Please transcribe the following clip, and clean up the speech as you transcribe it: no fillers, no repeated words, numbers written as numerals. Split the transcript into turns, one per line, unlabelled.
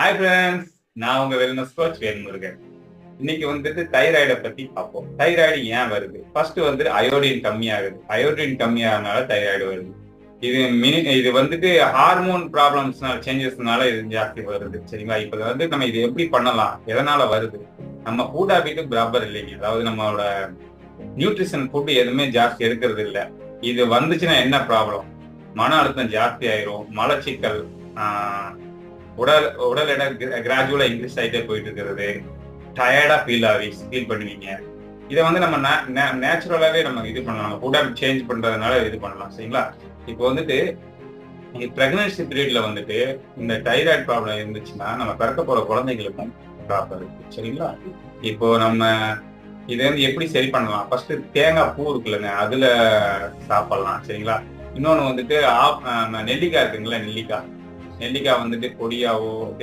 Hi friends, நான் உங்க wellness coach Velmurugan. இன்னைக்கு வந்துட்டு தைராய்டை பத்தி பார்ப்போம். தைராய்டு ஏன் வருது? ஃபர்ஸ்ட் வந்து அயோடின் கம்மியாகுது. அயோடின் கம்மியாகனால தைராய்டு வருது. இது வந்துட்டு ஹார்மோன் ப்ராப்ளம்ஸ்னால சேஞ்சஸ்னால இது ஜாஸ்தி வருது. சரிங்களா? இப்ப வந்து நம்ம இது எப்படி பண்ணலாம்? எதனால வருது? நம்ம ஃபுட் ஹாபிட்டும் ப்ராப்பர் இல்லைங்க. அதாவது நம்மளோட நியூட்ரிஷன் ஃபுட் எதுவுமே ஜாஸ்தி எடுக்கிறது இல்ல. இது வந்துச்சுன்னா என்ன ப்ராப்ளம்? மன அழுத்தம் ஜாஸ்தி ஆயிரும், மலச்சிக்கல், ஆஹ் உடல் உடல் எடை கிராஜுவலா இன்க்ரீஸ் ஆகிட்டே போயிட்டு இருக்கிறது, டயர்டா ஃபீல் பண்ணுவீங்க. இதை வந்து நம்ம நேச்சுரலாவே நம்ம இது பண்ணலாம், ஃபுட் ஹேபிட் சேஞ்ச் பண்றதுனால இது பண்ணலாம். சரிங்களா? இப்போ வந்துட்டு பிரெக்னன்சி பீரியட்ல வந்துட்டு இந்த தைராய்டு ப்ராப்ளம் இருந்துச்சுன்னா நம்ம பிறக்க போற குழந்தைங்களுக்கும் ப்ராப்ளம் இருக்கு. சரிங்களா? இப்போ நம்ம இதை வந்து எப்படி சரி பண்ணலாம்? ஃபர்ஸ்ட் தேங்காய் பூ இருக்குல்லங்க, அதுல சாப்பிடலாம். சரிங்களா? இன்னொன்னு வந்துட்டு நெல்லிக்காய் இருக்குங்களா, நெல்லிக்காய் நெல்லிக்காய் வந்துட்டு பொடியாவோ